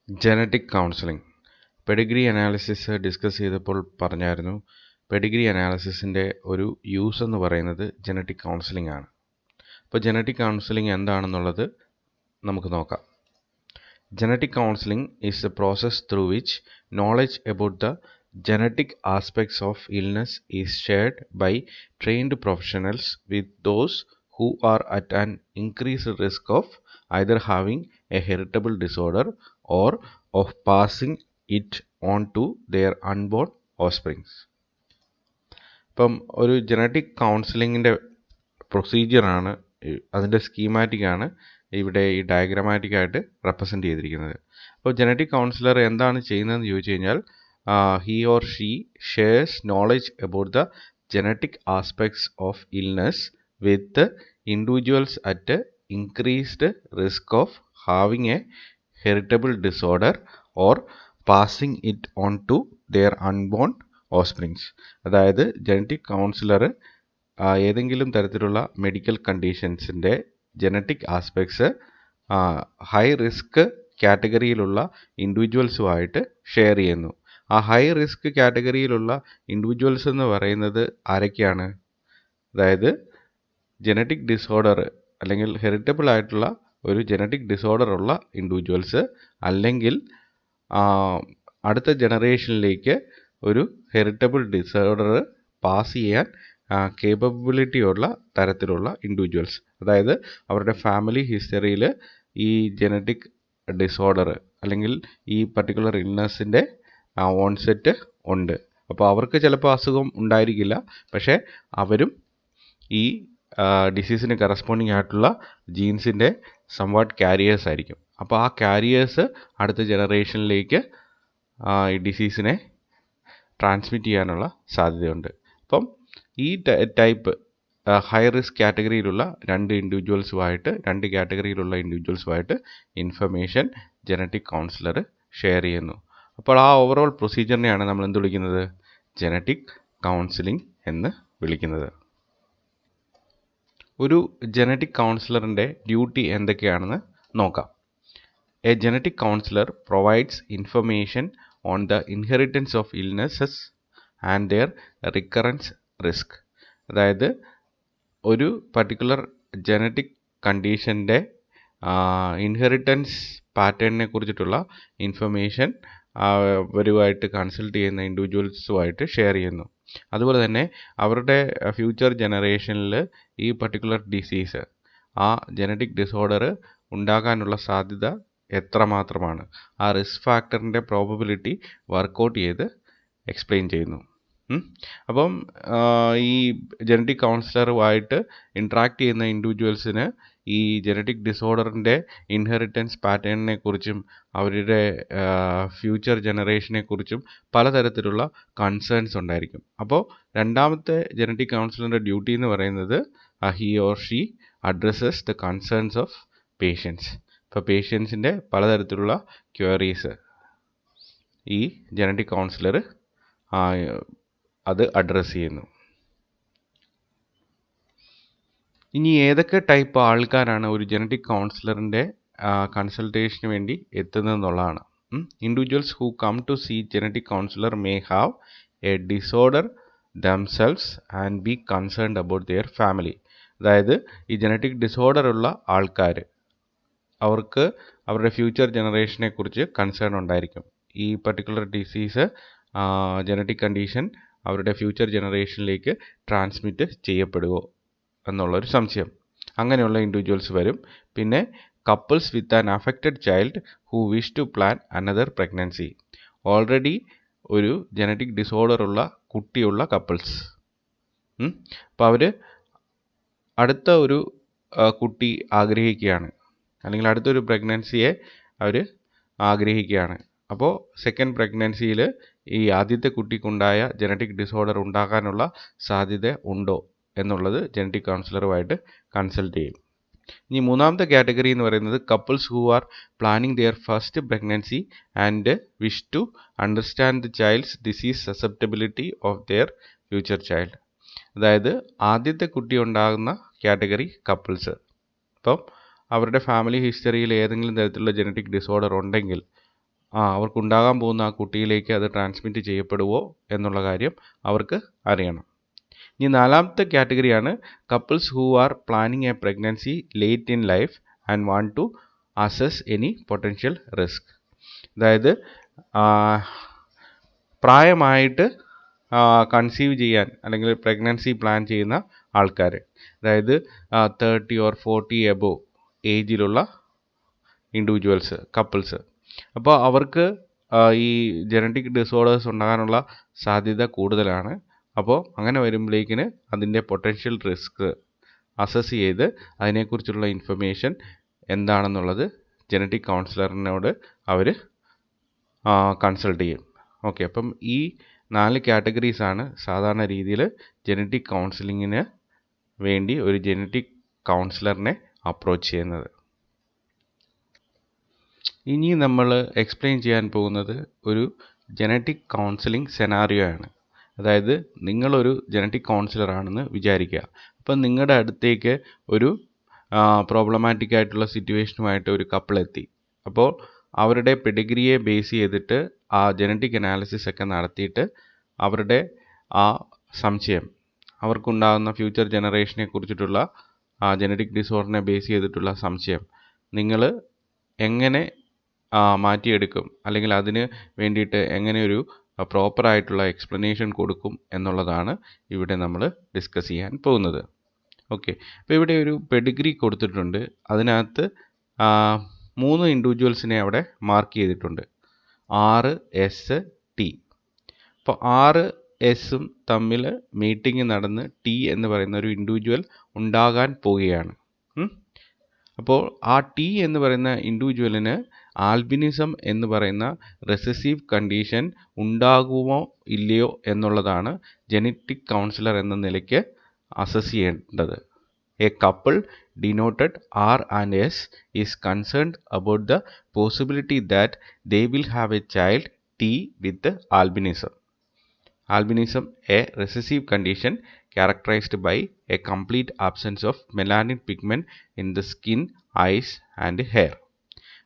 Genetic counselling Pedigree analysis discuss ചെയ്തപ്പോൾ പറഞ്ഞായിരുന്നു. Pedigree അനാലിസിസിൻ്റെ ഒരു യൂസ് എന്ന് പറയുന്നത് ജനറ്റിക് കൗൺസിലിംഗ് ആണ്. അപ്പോൾ ജനറ്റിക് കൗൺസിലിംഗ് എന്താണെന്നുള്ളത് നമുക്ക് നോക്കാം. Genetic counseling is the process through which knowledge about the genetic aspects of illness is shared by trained professionals with those who are at an increased risk of either having a heritable disorder or of passing it on to their unborn offspring. ഇപ്പം ഒരു genetic കൗൺസിലിങ്ങിൻ്റെ പ്രൊസീജിയറാണ്, അതിൻ്റെ സ്കീമാറ്റിക്കാണ് ഇവിടെ ഈ ഡയഗ്രമാറ്റിക്കായിട്ട് represent ചെയ്തിരിക്കുന്നത്. അപ്പോൾ genetic councillor എന്താണ് ചെയ്യുന്നതെന്ന് ചോദിച്ചു കഴിഞ്ഞാൽ, he or she shares knowledge about the genetic aspects of illness with individuals at increased risk of having a heritable disorder or passing it on to their unborn offsprings. അതായത് genetic counsellor ഏതെങ്കിലും തരത്തിലുള്ള medical കണ്ടീഷൻസിൻ്റെ genetic aspects high risk കാറ്റഗറിയിലുള്ള ഇൻഡിവിജ്വൽസുമായിട്ട് share ചെയ്യുന്നു. ആ high risk കാറ്റഗറിയിലുള്ള individuals എന്ന് പറയുന്നത് ആരൊക്കെയാണ്? അതായത് ജനറ്റിക് ഡിസോർഡർ അല്ലെങ്കിൽ ഹെറിറ്റബിൾ ആയിട്ടുള്ള ഒരു ജനറ്റിക് ഡിസോർഡർ ഉള്ള ഇൻഡിവിജ്വൽസ്, അല്ലെങ്കിൽ അടുത്ത ജനറേഷനിലേക്ക് ഒരു ഹെറിറ്റബിൾ ഡിസോർഡർ പാസ് ചെയ്യാൻ കേപ്പബിലിറ്റി ഉള്ള തരത്തിലുള്ള ഇൻഡിവിജ്വൽസ്. അതായത് അവരുടെ ഫാമിലി ഹിസ്റ്ററിയിൽ ഈ ജനറ്റിക് ഡിസോർഡർ അല്ലെങ്കിൽ ഈ പർട്ടിക്കുലർ ഇൽനെസ്സിൻ്റെ ഓൺസെറ്റ് ഉണ്ട്. അപ്പോൾ അവർക്ക് ചിലപ്പോൾ അസുഖം ഉണ്ടായിരിക്കില്ല, പക്ഷേ അവരും ഈ ഡിസീസിന് കറസ്പോണ്ടിങ് ആയിട്ടുള്ള ജീൻസിൻ്റെ സംവാട്ട് കാരിയേഴ്സ് ആയിരിക്കും. അപ്പോൾ ആ കാരിയേഴ്സ് അടുത്ത ജനറേഷനിലേക്ക് ഈ ഡിസീസിനെ ട്രാൻസ്മിറ്റ് ചെയ്യാനുള്ള സാധ്യതയുണ്ട്. അപ്പം ഈ ടൈപ്പ് ഹൈ റിസ്ക് കാറ്റഗറിയിലുള്ള രണ്ട് കാറ്റഗറിയിലുള്ള ഇൻഡിവിജ്വൽസുമായിട്ട് ഇൻഫർമേഷൻ ജനറ്റിക് കൗൺസിലർ ഷെയർ ചെയ്യുന്നു. അപ്പോൾ ആ ഓവറോൾ പ്രൊസീജിയറിനെയാണ് നമ്മൾ എന്ത് വിളിക്കുന്നത്? ജനറ്റിക് കൗൺസിലിംഗ് എന്ന് വിളിക്കുന്നത്. ഒരു ജനറ്റിക് കൗൺസിലറിൻ്റെ ഡ്യൂട്ടി എന്തൊക്കെയാണെന്ന് നോക്കാം. A genetic councillor provides information on the inheritance of illnesses and their recurrence risk. അതായത് ഒരു പർട്ടിക്കുലർ ജനറ്റിക് കണ്ടീഷൻ്റെ ഇൻഹെറിറ്റൻസ് പാറ്റേണിനെ കുറിച്ചിട്ടുള്ള ഇൻഫർമേഷൻ അവരുമായിട്ട് കൺസൾട്ട് ചെയ്യുന്ന ഇൻഡിവിജ്വൽസുമായിട്ട് ഷെയർ ചെയ്യുന്നു. അതുപോലെ തന്നെ അവരുടെ ഫ്യൂച്ചർ ജനറേഷനിൽ ഈ പർട്ടിക്കുലർ ഡിസീസ്, ആ ജനറ്റിക് ഡിസോർഡർ ഉണ്ടാകാനുള്ള സാധ്യത എത്രമാത്രമാണ്, ആ റിസ്ക് ഫാക്ടറിൻ്റെ പ്രോബബിലിറ്റി വർക്കൗട്ട് ചെയ്ത് എക്സ്പ്ലെയിൻ ചെയ്യുന്നു. അപ്പം ഈ ജനറ്റിക് കൗൺസിലറുമായിട്ട് ഇൻട്രാക്ട് ചെയ്യുന്ന ഇൻഡിവിജ്വൽസിന് ഈ ജനറ്റിക് ഡിസോർഡറിൻ്റെ ഇൻഹെറിറ്റൻസ് പാറ്റേണിനെ കുറിച്ചും അവരുടെ ഫ്യൂച്ചർ ജനറേഷനെ കുറിച്ചും പലതരത്തിലുള്ള കൺസേൺസ് ഉണ്ടായിരിക്കും. അപ്പോൾ രണ്ടാമത്തെ ജനറ്റിക് കൗൺസിലറിൻ്റെ ഡ്യൂട്ടി എന്ന് പറയുന്നത് he or she addresses the concerns of patients. ഇപ്പോൾ പേഷ്യൻസിൻ്റെ പലതരത്തിലുള്ള ക്വയറീസ് ഈ ജനറ്റിക് കൗൺസിലർ അത് അഡ്രസ്സ് ചെയ്യുന്നു. ഇനി ഏതൊക്കെ ടൈപ്പ് ആൾക്കാരാണ് ഒരു ജനറ്റിക് കൗൺസിലറിൻ്റെ കൺസൾട്ടേഷന് വേണ്ടി എത്തുന്നതെന്നുള്ളതാണ്. Individuals who come to see genetic counsellor may have a disorder themselves and be concerned about their family. അതായത് ഈ ജനറ്റിക് ഡിസോർഡർ ഉള്ള ആൾക്കാർ, അവർക്ക് അവരുടെ ഫ്യൂച്ചർ ജനറേഷനെ കുറിച്ച് കൺസേൺ ഉണ്ടായിരിക്കും. ഈ പർട്ടിക്കുലർ ഡിസീസ്, ജനറ്റിക് കണ്ടീഷൻ അവരുടെ ഫ്യൂച്ചർ ജനറേഷനിലേക്ക് ട്രാൻസ്മിറ്റ് ചെയ്യപ്പെടുമോ എന്നുള്ളൊരു സംശയം. അങ്ങനെയുള്ള ഇൻഡിവിജ്വൽസ് വരും. പിന്നെ couples with an affected child who wish to plan another pregnancy. Already ഒരു ജനറ്റിക് ഡിസോർഡർ ഉള്ള കുട്ടിയുള്ള കപ്പിൾസ്, അപ്പോൾ അവർ അടുത്ത ഒരു കുട്ടി ആഗ്രഹിക്കുകയാണ്, അല്ലെങ്കിൽ അടുത്തൊരു പ്രഗ്നൻസിയെ അവർ ആഗ്രഹിക്കുകയാണ്. അപ്പോൾ സെക്കൻഡ് പ്രഗ്നൻസിയിൽ ഈ ആദ്യത്തെ കുട്ടിക്കുണ്ടായ ജനറ്റിക് ഡിസോർഡർ ഉണ്ടാകാനുള്ള സാധ്യത ഉണ്ടോ എന്നുള്ളത് ജനറ്റിക് കൗൺസിലറുമായിട്ട് കൺസൾട്ട് ചെയ്യും. ഇനി മൂന്നാമത്തെ കാറ്റഗറി എന്ന് പറയുന്നത് couples who are planning their first pregnancy and wish to understand the child's disease susceptibility of their future child. അതായത് ആദ്യത്തെ കുട്ടി ഉണ്ടാകുന്ന കാറ്റഗറി കപ്പിൾസ്, അപ്പം അവരുടെ ഫാമിലി ഹിസ്റ്ററിയിൽ ഏതെങ്കിലും തരത്തിലുള്ള ജനറ്റിക് ഡിസോർഡർ ഉണ്ടെങ്കിൽ അവർക്കുണ്ടാകാൻ പോകുന്ന ആ കുട്ടിയിലേക്ക് അത് ട്രാൻസ്മിറ്റ് ചെയ്യപ്പെടുമോ എന്നുള്ള കാര്യം അവർക്ക് അറിയണം. ഇനി നാലാമത്തെ കാറ്റഗറിയാണ് couples who are planning a pregnancy late in life and want to assess any potential risk. അതായത് പ്രായമായിട്ട് കൺസീവ് ചെയ്യാൻ അല്ലെങ്കിൽ പ്രഗ്നൻസി പ്ലാൻ ചെയ്യുന്ന ആൾക്കാർ, അതായത് 30 or 40 എബോവ് ഏജിലുള്ള ഇൻഡിവിജ്വൽസ്, കപ്പിൾസ്. അപ്പോൾ അവർക്ക് ഈ ജനറ്റിക് ഡിസോർഡേഴ്സ് ഉണ്ടാകാനുള്ള സാധ്യത കൂടുതലാണ്. അപ്പോൾ അങ്ങനെ വരുമ്പോഴേക്കിന് അതിൻ്റെ പൊട്ടൻഷ്യൽ റിസ്ക് അസസ് ചെയ്ത് അതിനെക്കുറിച്ചുള്ള ഇൻഫർമേഷൻ എന്താണെന്നുള്ളത് ജനറ്റിക് കൗൺസിലറിനോട് അവർ കൺസൾട്ട് ചെയ്യും. ഓക്കെ, അപ്പം ഈ 4 കാറ്റഗറീസാണ് സാധാരണ രീതിയിൽ ജനറ്റിക് കൗൺസിലിങ്ങിന് വേണ്ടി ഒരു ജനറ്റിക് കൗൺസിലറിനെ അപ്രോച്ച് ചെയ്യുന്നത്. ഇനി നമ്മൾ എക്സ്പ്ലെയിൻ ചെയ്യാൻ പോകുന്നത് ഒരു ജനറ്റിക് കൗൺസിലിംഗ് സെനാറിയോ ആണ്. അതായത് നിങ്ങളൊരു ജനറ്റിക് കൗൺസിലർ ആണെന്ന് വിചാരിക്കുക. അപ്പം നിങ്ങളുടെ അടുത്തേക്ക് ഒരു പ്രോബ്ലമാറ്റിക് ആയിട്ടുള്ള സിറ്റുവേഷനുമായിട്ട് ഒരു കപ്പിൾ എത്തി. അപ്പോൾ അവരുടെ പെഡിഗ്രിയെ ബേസ് ചെയ്തിട്ട് ആ ജനറ്റിക് അനാലിസിസ് ഒക്കെ നടത്തിയിട്ട് അവരുടെ ആ സംശയം, അവർക്കുണ്ടാകുന്ന ഫ്യൂച്ചർ ജനറേഷനെ കുറിച്ചിട്ടുള്ള ആ ജനറ്റിക് ഡിസോർഡറിനെ ബേസ് ചെയ്തിട്ടുള്ള സംശയം നിങ്ങൾ എങ്ങനെ മാറ്റിയെടുക്കും, അല്ലെങ്കിൽ അതിന് വേണ്ടിയിട്ട് എങ്ങനെ ഒരു പ്രോപ്പറായിട്ടുള്ള എക്സ്പ്ലനേഷൻ കൊടുക്കും എന്നുള്ളതാണ് ഇവിടെ നമ്മൾ ഡിസ്കസ് ചെയ്യാൻ പോകുന്നത്. ഓക്കെ, അപ്പോൾ ഇവിടെ ഒരു പെഡിഗ്രി കൊടുത്തിട്ടുണ്ട്. അതിനകത്ത് 3 ഇൻഡിവിജ്വൽസിനെ അവിടെ മാർക്ക് ചെയ്തിട്ടുണ്ട്, RS T. അപ്പോൾ RSും തമ്മിൽ മീറ്റിംഗ് നടന്ന് T എന്ന് പറയുന്ന ഒരു ഇൻഡിവിജ്വൽ ഉണ്ടാകാൻ പോവുകയാണ്. അപ്പോൾ ആ T എന്ന് പറയുന്ന ഇൻഡിവിജ്വലിന് ആൽബിനിസം എന്ന് പറയുന്ന റെസസീവ് കണ്ടീഷൻ ഉണ്ടാകുമോ ഇല്ലയോ എന്നുള്ളതാണ് ജനറ്റിക് കൗൺസിലർ എന്ന നിലയ്ക്ക് അസസ് ചെയ്യേണ്ടത്. A couple denoted R and S is concerned about the possibility that they will have a child T with albinism. Albinism, a recessive condition characterized by a complete absence of melanin pigment in the skin, eyes and hair.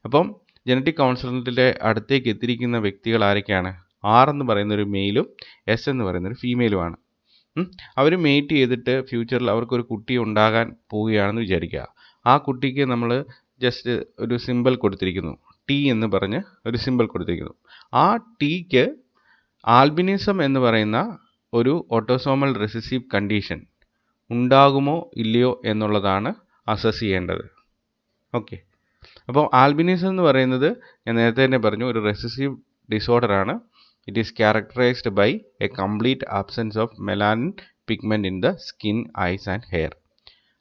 അപ്പം genetic കൗൺസിലിൻ്റെ അടുത്തേക്ക് എത്തിയിരിക്കുന്ന വ്യക്തികൾ ആരൊക്കെയാണ്? R എന്ന് പറയുന്ന ഒരു മെയിലും S എന്ന് പറയുന്ന ഒരു ഫീമെയിലുമാണ്. അവർ മേറ്റ് ചെയ്തിട്ട് ഫ്യൂച്ചറിൽ അവർക്കൊരു കുട്ടി ഉണ്ടാകാൻ പോവുകയാണെന്ന് വിചാരിക്കുക. ആ കുട്ടിക്ക് നമ്മൾ ജസ്റ്റ് ഒരു സിമ്പിൾ കൊടുത്തിരിക്കുന്നു, T എന്ന് പറഞ്ഞ് ഒരു സിമ്പിൾ കൊടുത്തിരിക്കുന്നു. ആ Tക്ക് ആൽബിനിസം എന്ന് പറയുന്ന ഒരു ഓട്ടോസോമൽ റെസസീവ് കണ്ടീഷൻ ഉണ്ടാകുമോ ഇല്ലയോ എന്നുള്ളതാണ് അസസ് ചെയ്യേണ്ടത്. ഓക്കെ, അപ്പോൾ ആൽബിനിസം എന്ന് പറയുന്നത് ഞാൻ നേരത്തെ തന്നെ പറഞ്ഞു, ഒരു റെസസീവ് ഡിസോർഡറാണ്. It is characterised by a complete absence of melanin pigment in the skin, eyes and hair.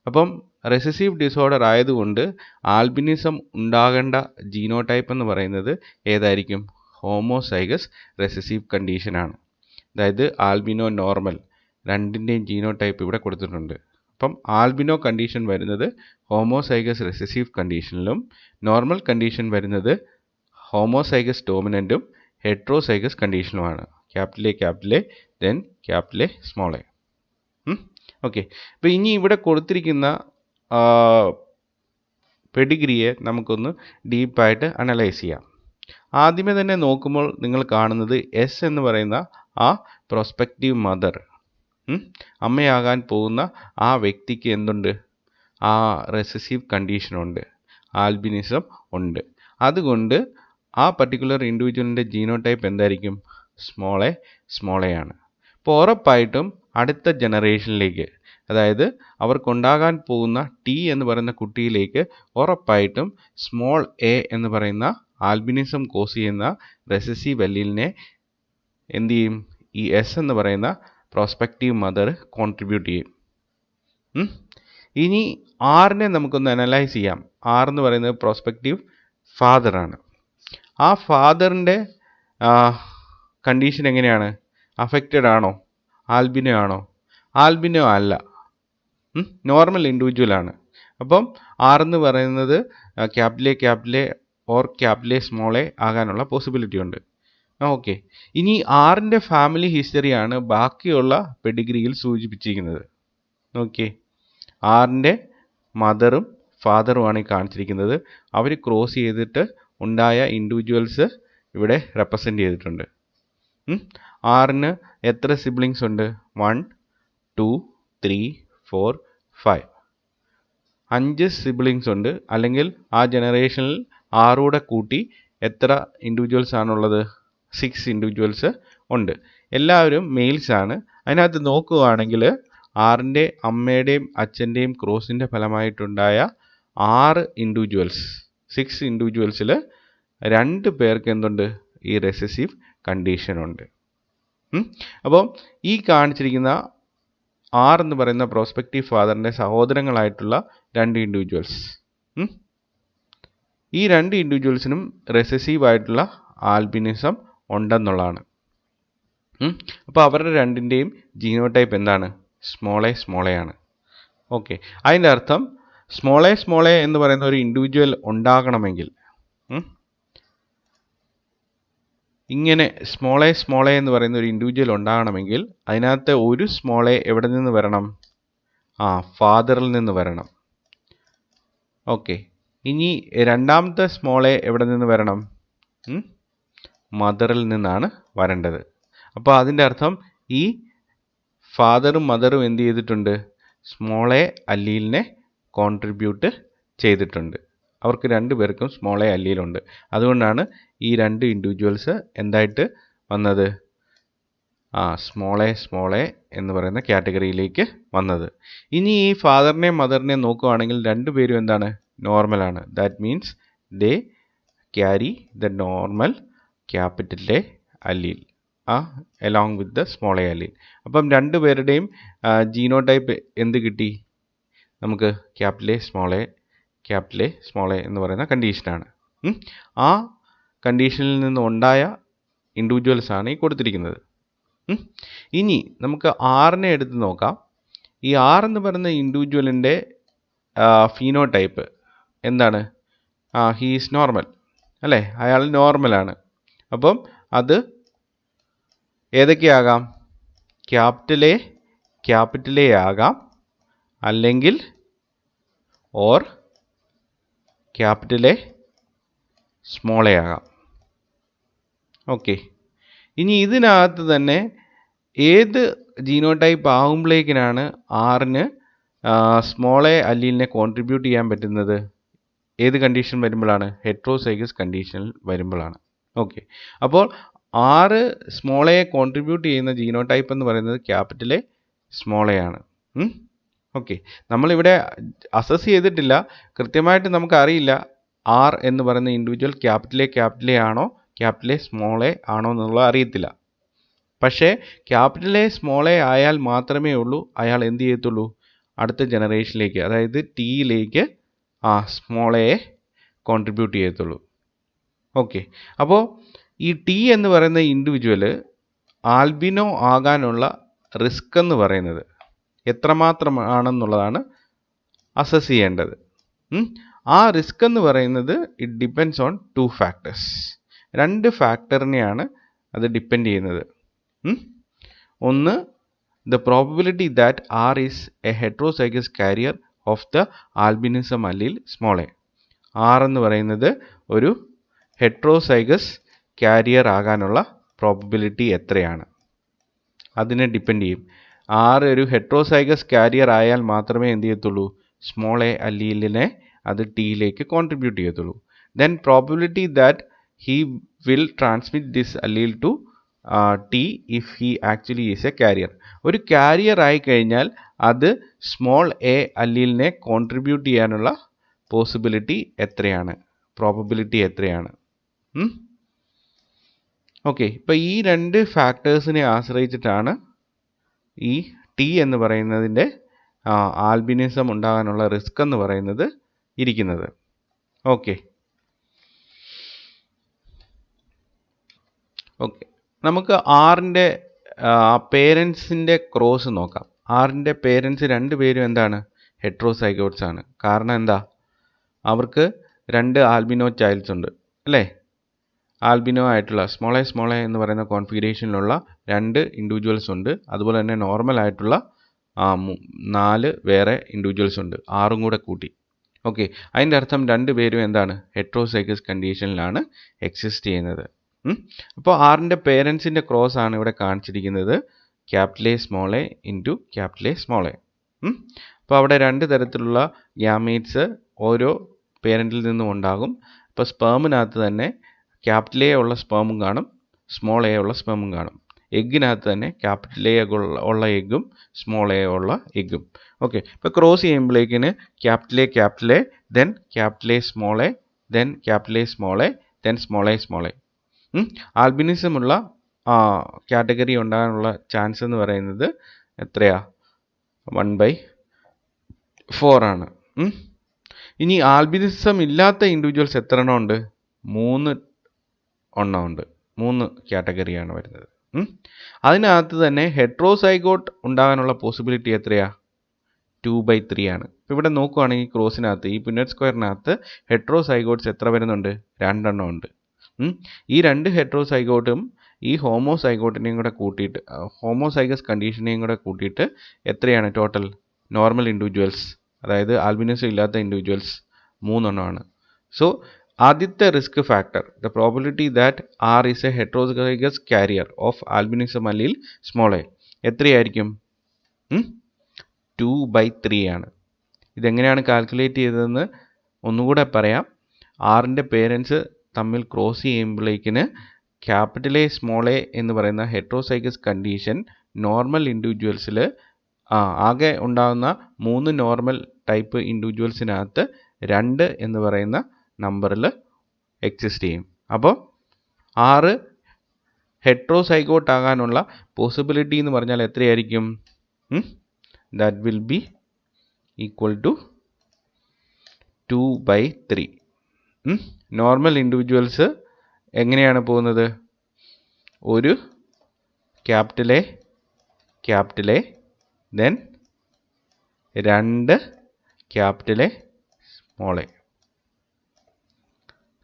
അപ്പം റെസസീവ് ഡിസോർഡർ ആയതുകൊണ്ട് ആൽബിനിസം ഉണ്ടാകേണ്ട ജീനോടൈപ്പ് എന്ന് പറയുന്നത് ഏതായിരിക്കും? ഹോമോസൈഗസ് റെസസീവ് കണ്ടീഷനാണ്. അതായത് ആൽബിനോ, നോർമൽ രണ്ടിൻ്റെയും ജീനോടൈപ്പ് ഇവിടെ കൊടുത്തിട്ടുണ്ട്. അപ്പം ആൽബിനോ കണ്ടീഷൻ വരുന്നത് ഹോമോസൈഗസ് റെസസീവ് കണ്ടീഷനിലും നോർമൽ കണ്ടീഷൻ വരുന്നത് ഹോമോസൈഗസ് ഡോമിനൻറ്റും ഹെട്രോസൈഗസ് കണ്ടീഷനുമാണ്. Capital A then capital A small A. Okay, അപ്പോൾ ഇനി ഇവിടെ കൊടുത്തിരിക്കുന്ന പെഡിഗ്രിയെ നമുക്കൊന്ന് ഡീപ്പായിട്ട് അനലൈസ് ചെയ്യാം. ആദ്യമേ തന്നെ നോക്കുമ്പോൾ നിങ്ങൾ കാണുന്നത് S എന്ന് പറയുന്ന ആ പ്രോസ്പെക്റ്റീവ് മദർ, അമ്മയാകാൻ പോകുന്ന ആ വ്യക്തിക്ക് എന്തുണ്ട്? ആ റെസസീവ് കണ്ടീഷനുണ്ട്, ആൽബിനിസം ഉണ്ട്. അതുകൊണ്ട് ആ പർട്ടിക്കുലർ ഇൻഡിവിജ്വലിൻ്റെ ജീനോടൈപ്പ് എന്തായിരിക്കും? സ്മോൾ എ ആണ്. അപ്പോൾ ഉറപ്പായിട്ടും അടുത്ത ജനറേഷനിലേക്ക്, അതായത് അവർക്കുണ്ടാകാൻ പോകുന്ന T എന്ന് പറയുന്ന കുട്ടിയിലേക്ക് ഉറപ്പായിട്ടും സ്മോൾ എ എന്ന് പറയുന്ന ആൽബിനിസം കോസ് ചെയ്യുന്ന റെസസീവ് അല്ലീലിനെ എന്ത് ചെയ്യും? ഈ S എന്ന് പറയുന്ന പ്രോസ്പെക്റ്റീവ് മദർ കോൺട്രിബ്യൂട്ട് ചെയ്യും. ഇനി Rനെ നമുക്കൊന്ന് അനലൈസ് ചെയ്യാം. R എന്ന് പറയുന്നത് പ്രോസ്പെക്റ്റീവ് ഫാദറാണ്. ആ ഫാദറിൻ്റെ കണ്ടീഷൻ എങ്ങനെയാണ്? അഫക്റ്റഡ് ആണോ? ആൽബിനോ ആണോ? ആൽബിനോ അല്ല, നോർമൽ ഇൻഡിവിജ്വലാണ്. അപ്പം R എന്ന് പറയുന്നത് capital A or capital A small A ആകാനുള്ള പോസിബിലിറ്റി ഉണ്ട്. ഓക്കെ, ഇനി Rൻ്റെ ഫാമിലി ഹിസ്റ്ററിയാണ് ബാക്കിയുള്ള പെഡിഗ്രിയിൽ സൂചിപ്പിച്ചിരിക്കുന്നത്. ഓക്കെ, Rൻ്റെ മദറും ഫാദറുമാണ് ഈ കാണിച്ചിരിക്കുന്നത്. അവർ ക്രോസ് ചെയ്തിട്ട് ഉണ്ടായ ഇൻഡിവിജ്വൽസ് ഇവിടെ റെപ്രസെൻ്റ് ചെയ്തിട്ടുണ്ട്. ആറിന് എത്ര സിബ്ലിങ്സ് ഉണ്ട്? 1 2 3 4 5. 5 സിബ്ലിങ്സ് ഉണ്ട്. അല്ലെങ്കിൽ ആ ജനറേഷനിൽ 6 കൂടെ കൂട്ടി എത്ര ഇൻഡിവിജ്വൽസ് ആണുള്ളത്? 6 ഇൻഡിവിജ്വൽസ് ഉണ്ട്. എല്ലാവരും മെയിൽസ് ആണ്. അതിനകത്ത് നോക്കുകയാണെങ്കിൽ ആറിൻ്റെ അമ്മയുടെയും അച്ഛൻ്റെയും ക്രോസിൻ്റെ ഫലമായിട്ടുണ്ടായ 6 ഇൻഡിവിജ്വൽസ്, 6 ഇൻഡിവിജ്വൽസിൽ 2 പേർക്ക് എന്തുണ്ട്? ഈ റെസസീവ് കണ്ടീഷൻ ഉണ്ട്. അപ്പോൾ ഈ കാണിച്ചിരിക്കുന്ന ആർ എന്ന് പറയുന്ന പ്രോസ്പെക്റ്റീവ് ഫാദറിൻ്റെ സഹോദരങ്ങളായിട്ടുള്ള 2 ഇൻഡിവിജ്വൽസ്, ഈ 2 ഇൻഡിവിജ്വൽസിനും റെസസീവ് ആയിട്ടുള്ള ആൽബിനിസം ഉണ്ടെന്നുള്ളതാണ്. അപ്പോൾ അവരുടെ രണ്ടിൻ്റെയും ജീനോടൈപ്പ് എന്താണ്? സ്മോൾ എ ആണ്. ഓക്കെ, അതിൻ്റെ അർത്ഥം സ്മോൾ എ എന്ന് പറയുന്ന ഒരു ഇൻഡിവിജ്വൽ ഉണ്ടാകണമെങ്കിൽ, ഇങ്ങനെ സ്മോൾ എ എന്ന് പറയുന്ന ഒരു ഇൻഡിവിജ്വൽ ഉണ്ടാകണമെങ്കിൽ അതിനകത്ത് ഒരു സ്മോൾ എ എവിടെ നിന്ന് വരണം? ഫാദറിൽ നിന്ന് വരണം. ഓക്കെ, ഇനി രണ്ടാമത്തെ സ്മോൾ എ എവിടെ നിന്ന് വരണം? മദറിൽ നിന്നാണ് വരേണ്ടത്. അപ്പോൾ അതിൻ്റെ അർത്ഥം ഈ ഫാദറും മദറും എന്ത് ചെയ്തിട്ടുണ്ട്? സ്മോൾ എ അല്ലീലിനെ കോൺട്രിബ്യൂട്ട് ചെയ്തിട്ടുണ്ട്. അവർക്ക് 2 പേർക്കും സ്മോൾ എ അല്ലീലുണ്ട്. അതുകൊണ്ടാണ് ഈ 2 ഇൻഡിവിജ്വൽസ് എന്തായിട്ട് വന്നത്? സ്മോൾ എ എന്ന് പറയുന്ന കാറ്റഗറിയിലേക്ക് വന്നത്. ഇനി ഈ ഫാദറിനെയും മദറിനെയും നോക്കുകയാണെങ്കിൽ 2 പേരും എന്താണ്? നോർമലാണ്. That means they carry the normal capital A allele along with the small A allele. അപ്പം 2 പേരുടെയും ജീനോടൈപ്പ് എന്ത് കിട്ടി നമുക്ക്? ക്യാപിറ്റൽ എ സ്മോൾ എ എന്ന് പറയുന്ന കണ്ടീഷനാണ്. ആ കണ്ടീഷനിൽ നിന്ന് ഉണ്ടായ ഇൻഡിവിജ്വൽസ് ആണ് ഈ കൊടുത്തിരിക്കുന്നത്. ഇനി നമുക്ക് ആറിനെ എടുത്ത് നോക്കാം. ഈ ആർ എന്ന് പറയുന്ന ഇൻഡിവിജ്വലിൻ്റെ ഫീനോടൈപ്പ് എന്താണ്? ഹീ ഈസ് നോർമൽ അല്ലേ? അയാൾ നോർമലാണ്. അപ്പം അത് ഏതൊക്കെയാകാം? ക്യാപിറ്റൽ എ ആകാം, അല്ലെങ്കിൽ or capital A small A ആകാം. ഓക്കെ, ഇനി ഇതിനകത്ത് തന്നെ ഏത് ജീനോടൈപ്പ് ആകുമ്പോഴേക്കിനാണ് ആറിന് സ്മോൾ എ അല്ലീലിനെ കോൺട്രിബ്യൂട്ട് ചെയ്യാൻ പറ്റുന്നത്? ഏത് കണ്ടീഷൻ വരുമ്പോഴാണ്? ഹെട്രോസൈഗസ് കണ്ടീഷനിൽ വരുമ്പോഴാണ്. ഓക്കെ, അപ്പോൾ 6 സ്മോൾ എ കോൺട്രിബ്യൂട്ട് ചെയ്യുന്ന ജീനോടൈപ്പ് എന്ന് പറയുന്നത് ക്യാപിറ്റൽ എ സ്മോൾ എ ആണ്. ഓക്കെ, നമ്മളിവിടെ അസസ് ചെയ്തിട്ടില്ല, കൃത്യമായിട്ട് നമുക്കറിയില്ല ആർ എന്ന് പറയുന്ന ഇൻഡിവിജ്വൽ ക്യാപിറ്റൽ എ ആണോ ക്യാപിറ്റൽ എ സ്മോൾ എ ആണോ എന്നുള്ളത് അറിയത്തില്ല. പക്ഷേ ക്യാപിറ്റൽ എ സ്മോൾ എ ആയാൽ മാത്രമേ ഉള്ളൂ അയാൾ എന്ത് ചെയ്യത്തുള്ളൂ? അടുത്ത ജനറേഷനിലേക്ക്, അതായത് ടിയിലേക്ക് സ്മോൾ എ കോൺട്രിബ്യൂട്ട് ചെയ്യത്തുള്ളൂ. ഓക്കെ, അപ്പോൾ ഈ ടി എന്ന് പറയുന്ന ഇൻഡിവിജ്വൽ ആൽബിനോ ആകാനുള്ള റിസ്ക് എന്ന് പറയുന്നത് എത്രമാത്രമാണെന്നുള്ളതാണ് അസസ് ചെയ്യേണ്ടത്. ആ റിസ്ക് എന്ന് പറയുന്നത് ഇറ്റ് ഡിപ്പെൻഡ്സ് ഓൺ 2 ഫാക്ടേഴ്സ്. 2 ഫാക്ടറിനെയാണ് അത് ഡിപ്പെൻഡ് ചെയ്യുന്നത്. ഒന്ന്, the probability that R is a heterozygous carrier of the albinism allele small a. R എന്ന് പറയുന്നത് ഒരു ഹെട്രോസൈഗസ് കാരിയർ ആകാനുള്ള പ്രോബബിലിറ്റി എത്രയാണ്, അതിനെ ഡിപ്പെൻഡ് ചെയ്യും. R ഒരു ഹെട്രോസൈഗസ് കാരിയർ ആയാൽ മാത്രമേ എന്ത് ചെയ്യത്തുള്ളൂ? സ്മോൾ എ അല്ലീലിനെ അത് ടിയിലേക്ക് കോൺട്രിബ്യൂട്ട് ചെയ്യത്തുള്ളൂ. Then probability that he will transmit this allele to T if he actually is a carrier. ഒരു കാരിയർ ആയി കഴിഞ്ഞാൽ അത് സ്മോൾ എ അല്ലീലിനെ കോൺട്രിബ്യൂട്ട് ചെയ്യാനുള്ള പോസിബിലിറ്റി എത്രയാണ്, പ്രോബബിലിറ്റി എത്രയാണ്? ഓക്കെ, ഇപ്പോൾ ഈ 2 ഫാക്ടേഴ്സിനെ ആശ്രയിച്ചിട്ടാണ് ഈ ടി എന്ന് പറയുന്നതിൻ്റെ ആൽബിനിസം ഉണ്ടാകാനുള്ള റിസ്ക് എന്ന് പറയുന്നത് ഇരിക്കുന്നത്. ഓക്കെ, നമുക്ക് ആറിൻ്റെ പേരൻസിൻ്റെ ക്രോസ് നോക്കാം. ആറിൻ്റെ പേരൻസ് 2 പേരും എന്താണ്? ഹെട്രോസൈഗോട്സ് ആണ്. കാരണം എന്താ? അവർക്ക് 2 ആൽബിനോ ചൈൽഡ്സ് ഉണ്ട് അല്ലേ? ആൽബിനോ ആയിട്ടുള്ള സ്മോൾ എ എന്ന് പറയുന്ന കോൺഫിഗറേഷനിലുള്ള 2 ഇൻഡിവിജ്വൽസ് ഉണ്ട്. അതുപോലെ തന്നെ നോർമൽ ആയിട്ടുള്ള 4 വേറെ ഇൻഡിവിജ്വൽസ് ഉണ്ട്, 6 കൂടെ കൂട്ടി. ഓക്കെ, അതിൻ്റെ അർത്ഥം 2 പേരും എന്താണ്? ഹെട്രോസൈഗസ് കണ്ടീഷനിലാണ് എക്സിസ്റ്റ് ചെയ്യുന്നത്. അപ്പോൾ ആറിൻ്റെ പേരൻസിൻ്റെ ക്രോസ് ആണ് ഇവിടെ കാണിച്ചിരിക്കുന്നത്, capital A small A into capital A small A. അപ്പോൾ അവിടെ രണ്ട് തരത്തിലുള്ള ഗ്യാമീറ്റ്സ് ഓരോ പേരൻറ്റിൽ നിന്നും ഉണ്ടാകും. അപ്പോൾ സ്പേമിനകത്ത് തന്നെ ക്യാപിറ്റൽ എ ഉള്ള സ്പേമും കാണും, സ്മോൾ എ ഉള്ള സ്പേമും കാണും. എഗ്ഗിനകത്ത് തന്നെ ക്യാപിറ്റൽ എ ഉള്ള എഗ്ഗും സ്മോൾ എ ഉള്ള എഗ്ഗും. ഓക്കെ, ഇപ്പോൾ ക്രോസ് ചെയ്യുമ്പോഴേക്കിന് capital A then capital A small A then capital A small A then small A small A. ആൽബിനിസമുള്ള കാറ്റഗറി ഉണ്ടാകാനുള്ള ചാൻസ് എന്ന് പറയുന്നത് എത്രയാ? 1/4 ആണ്. ഇനി ആൽബിനിസം ഇല്ലാത്ത ഇൻഡിവിജ്വൽസ് എത്ര എണ്ണം ഉണ്ട്? 3 എണ്ണം ഉണ്ട്. 3 കാറ്റഗറിയാണ് വരുന്നത്. അതിനകത്ത് തന്നെ ഹെട്രോസൈഗോട്ട് ഉണ്ടാകാനുള്ള പോസിബിലിറ്റി എത്രയാ? 2/3 ആണ്. ഇപ്പോൾ ഇവിടെ നോക്കുകയാണെങ്കിൽ ക്രോസിനകത്ത് ഈ പുന്നറ്റ് സ്ക്വയറിനകത്ത് ഹെട്രോസൈഗോട്ട്സ് എത്ര വരുന്നുണ്ട്? 2 എണ്ണം ഉണ്ട്. ഈ 2 ഹെട്രോസൈഗോട്ടും ഈ ഹോമോസൈഗോട്ടിനെയും കൂടെ കൂട്ടിയിട്ട്, ഹോമോസൈഗസ് കണ്ടീഷനെയും കൂടെ കൂട്ടിയിട്ട് എത്രയാണ് ടോട്ടൽ നോർമൽ ഇൻഡിവിജ്വൽസ്, അതായത് ആൽബിനിസം ഇല്ലാത്ത ഇൻഡിവിജ്വൽസ് 3 എണ്ണമാണ്. സോ ആദ്യത്തെ risk factor, the probability that R is a heterozygous carrier of albinism allele small A എത്രയായിരിക്കും? 2/3 ആണ്. ഇതെങ്ങനെയാണ് കാൽക്കുലേറ്റ് ചെയ്തതെന്ന് ഒന്നുകൂടെ പറയാം. ആറിൻ്റെ പേരൻസ് തമ്മിൽ ക്രോസ് ചെയ്യുമ്പോഴേക്കിന് ക്യാപിറ്റൽ എ സ്മോൾ എ എന്ന് പറയുന്ന ഹെട്രോസൈഗസ് കണ്ടീഷൻ നോർമൽ ഇൻഡിവിജ്വൽസിൽ ആകെ ഉണ്ടാകുന്ന 3 നോർമൽ ടൈപ്പ് ഇൻഡിവിജ്വൽസിനകത്ത് 2 എന്ന് പറയുന്ന നമ്പറിൽ എക്സിസ്റ്റ് ചെയ്യും. അപ്പോൾ 6 ഹെട്രോസൈഗോട്ട് ആകാനുള്ള പോസിബിലിറ്റി എന്ന് പറഞ്ഞാൽ എത്രയായിരിക്കും? That will be equal to 2/3. Normal individuals എങ്ങനെയാണ് പോകുന്നത്? ഒരു capital A then 2 capital A small A.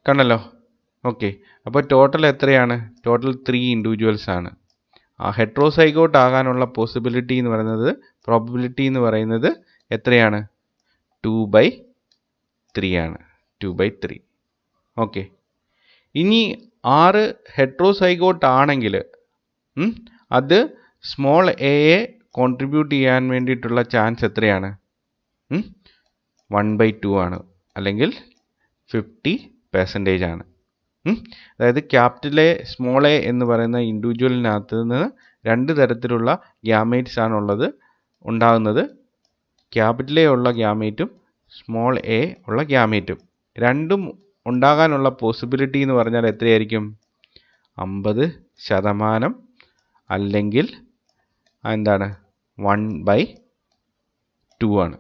കണ്ടല്ലോ? ഓക്കെ, അപ്പോൾ ടോട്ടൽ എത്രയാണ്? ടോട്ടൽ 3 ഇൻഡിവിജ്വൽസ് ആണ്. ഹെട്രോസൈഗോട്ട് ആകാനുള്ള പോസിബിലിറ്റി എന്ന് പറയുന്നത്, പ്രോബിലിറ്റി എന്ന് പറയുന്നത് എത്രയാണ്? 2/3 ആണ്. 2/3. ഓക്കെ, ഇനി 6 ഹെട്രോസൈഗോട്ട് ആണെങ്കിൽ അത് സ്മോൾ എയെ കോൺട്രിബ്യൂട്ട് ചെയ്യാൻ വേണ്ടിയിട്ടുള്ള ചാൻസ് എത്രയാണ്? 1/2 ആണ്, അല്ലെങ്കിൽ 50% ആണ്. അതായത് ക്യാപിറ്റൽ എ സ്മോൾ എ എന്ന് പറയുന്ന ഇൻഡിവിജ്വലിനകത്ത് നിന്ന് 2 തരത്തിലുള്ള ഗ്യാമേറ്റ്സ് ആണുള്ളത് ഉണ്ടാകുന്നത്. ക്യാപിറ്റൽ എ ഉള്ള ഗ്യാമേറ്റും സ്മോൾ എ ഉള്ള ഗ്യാമേറ്റും രണ്ടും ഉണ്ടാകാനുള്ള പോസിബിലിറ്റി എന്ന് പറഞ്ഞാൽ എത്രയായിരിക്കും? 50% അല്ലെങ്കിൽ എന്താണ് 1/2 ആണ്.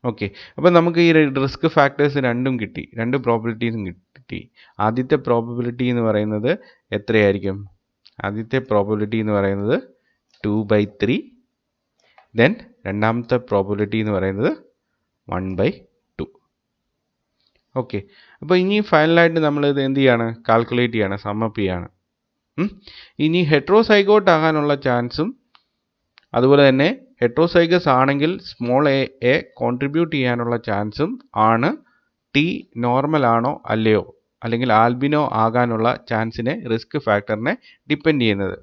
ഓക്കെ, അപ്പോൾ നമുക്ക് ഈ റിസ്ക് ഫാക്ടേഴ്സ് രണ്ടും കിട്ടി, 2 പ്രോബിലിറ്റീസും കിട്ടി. ആദ്യത്തെ പ്രോബിലിറ്റി എന്ന് പറയുന്നത് എത്രയായിരിക്കും? ആദ്യത്തെ പ്രോബിലിറ്റി എന്ന് പറയുന്നത് 2/3. ദെൻ രണ്ടാമത്തെ പ്രോബിലിറ്റി എന്ന് പറയുന്നത് 1/2. ഓക്കെ, അപ്പോൾ ഇനി ഫൈനലായിട്ട് നമ്മൾ ഇത് എന്ത് ചെയ്യാണ്? കാൽക്കുലേറ്റ് ചെയ്യാണ്, സമ്മപ്പ് ചെയ്യാണ്. ഇനി ഹെട്രോസൈഗോട്ട് ആകാനുള്ള ചാൻസും അതുപോലെ തന്നെ ഹെട്രോസൈഗസ് ആണെങ്കിൽ സ്മോൾ എ കോൺട്രിബ്യൂട്ട് ചെയ്യാനുള്ള ചാൻസും ആണ് ടി നോർമൽ ആണോ അല്ലയോ, അല്ലെങ്കിൽ ആൽബിനോ ആകാനുള്ള ചാൻസിനെ, റിസ്ക് ഫാക്ടറിനെ ഡിപ്പെൻഡ് ചെയ്യുന്നത്.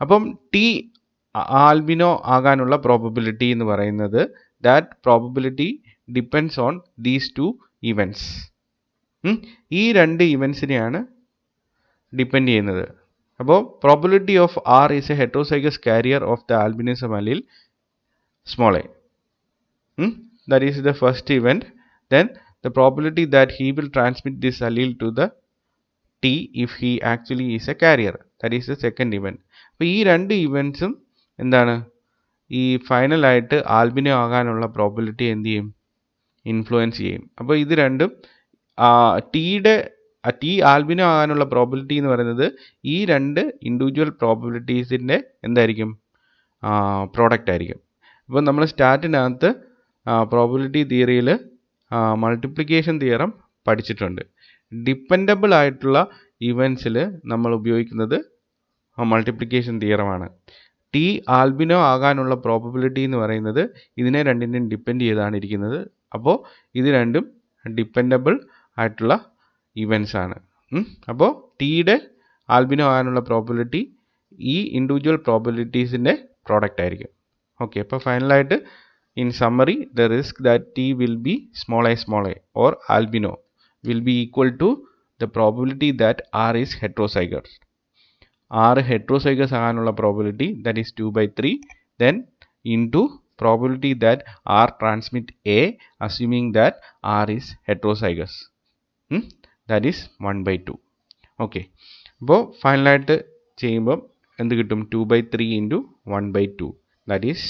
അപ്പം ടി ആൽബിനോ ആകാനുള്ള പ്രോബബിലിറ്റി എന്ന് പറയുന്നത്, that probability depends on these 2 events. ഈ 2 ഇവൻറ്റ്സിനെയാണ് ഡിപ്പെൻഡ് ചെയ്യുന്നത്. അപ്പോൾ probability of R is a heterozygous carrier of the albinism allele small A. That is the first event. Then the probability that he will transmit this allele to the T if he actually is a carrier, that is the second event. അപ്പോൾ ഈ 2 ഇവൻറ്റ്സും എന്താണ്? ഈ ഫൈനലായിട്ട് albino ആകാനുള്ള probability എന്ത് ചെയ്യും? Influence ചെയ്യും. അപ്പോൾ ഇത് രണ്ടും ടി ആൽബിനോ ആകാനുള്ള പ്രോബിലിറ്റി എന്ന് പറയുന്നത് ഈ 2 ഇൻഡിവിജ്വൽ പ്രോബിലിറ്റീസിൻ്റെ എന്തായിരിക്കും? പ്രോഡക്റ്റ് ആയിരിക്കും. അപ്പോൾ നമ്മൾ സ്റ്റാറ്റിനകത്ത് പ്രോബിലിറ്റി തിയറിയിൽ മൾട്ടിപ്ലിക്കേഷൻ തിയറം പഠിച്ചിട്ടുണ്ട്. ഡിപ്പെൻഡബിൾ ആയിട്ടുള്ള ഇവൻറ്റ്സിൽ നമ്മൾ ഉപയോഗിക്കുന്നത് മൾട്ടിപ്ലിക്കേഷൻ തിയറമാണ്. ടി ആൽബിനോ ആകാനുള്ള പ്രോബിലിറ്റി എന്ന് പറയുന്നത് ഇതിനെ രണ്ടിനെയും ഡിപ്പെൻഡ് ചെയ്താണ് ഇരിക്കുന്നത്. അപ്പോൾ ഇത് രണ്ടും ഡിപ്പെൻഡബിൾ ആയിട്ടുള്ള ഇവൻറ്റ്സ് ആണ്. അപ്പോൾ ടിയുടെ ആൽബിനോ ആകാനുള്ള പ്രോബിലിറ്റി ഈ ഇൻഡിവിജ്വൽ പ്രോബിലിറ്റീസിൻ്റെ പ്രോഡക്റ്റ് ആയിരിക്കും. ഓക്കെ, അപ്പോൾ ഫൈനലായിട്ട് in summary the risk that T will be small I or albino will be equal to the probability that R is heterozygous. R heterozygous ആകാനുള്ള probability that is 2/3 then into probability that R transmit A assuming that R is heterozygous, that is 1/2. Okay, അപ്പോൾ ഫൈനലായിട്ട് ചെയ്യുമ്പം എന്ത് കിട്ടും? 2/3 into 1/2 that is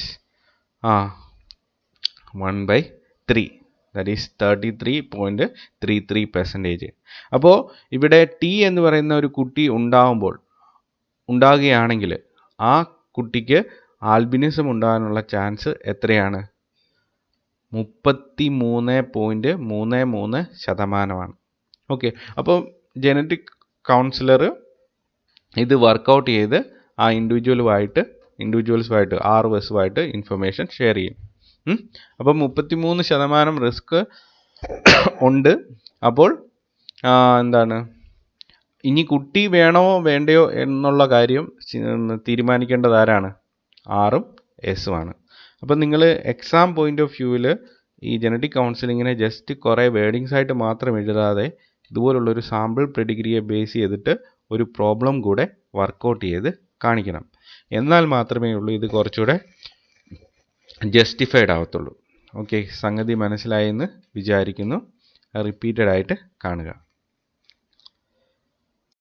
1/3 that is 33.33%. അപ്പോൾ ഇവിടെ T എന്ന് പറയുന്ന ഒരു കുട്ടി ഉണ്ടാകുകയാണെങ്കിൽ ആ കുട്ടിക്ക് ആൽബിനിസം ഉണ്ടാകാനുള്ള ചാൻസ് എത്രയാണ്? 33.33%. ഓക്കെ, അപ്പോൾ ജനറ്റിക് കൗൺസിലർ ഇത് വർക്കൗട്ട് ചെയ്ത് ആ ഇൻഡിവിജ്വൽസുമായിട്ട് ആർവസുമായിട്ട് ഇൻഫർമേഷൻ ഷെയർ ചെയ്യും. അപ്പോൾ 33% റിസ്ക് ഉണ്ട്. അപ്പോൾ എന്താണ്, ഇനി കുട്ടി വേണോ വേണ്ടയോ എന്നുള്ള കാര്യം തീരുമാനിക്കേണ്ടത് ആരാണ്? ആറും എസുമാണ്. അപ്പം നിങ്ങൾ എക്സാം പോയിന്റ് ഓഫ് വ്യൂവിൽ ഈ ജനറ്റിക് കൗൺസിലിങ്ങിനെ ജസ്റ്റ് കുറേ വേർഡിങ്സ് ആയിട്ട് മാത്രം എഴുതാതെ ഇതുപോലുള്ളൊരു സാമ്പിൾ പെഡിഗ്രിയെ ബേസ് ചെയ്തിട്ട് ഒരു പ്രോബ്ലം കൂടെ വർക്കൗട്ട് ചെയ്ത് കാണിക്കണം. എന്നാൽ മാത്രമേ ഉള്ളൂ ഇത് കുറച്ചുകൂടെ ജസ്റ്റിഫൈഡ് ആവത്തുള്ളൂ. ഓക്കെ, സംഗതി മനസ്സിലായെന്ന് വിചാരിക്കുന്നു. റിപ്പീറ്റഡ് ആയിട്ട് കാണുക.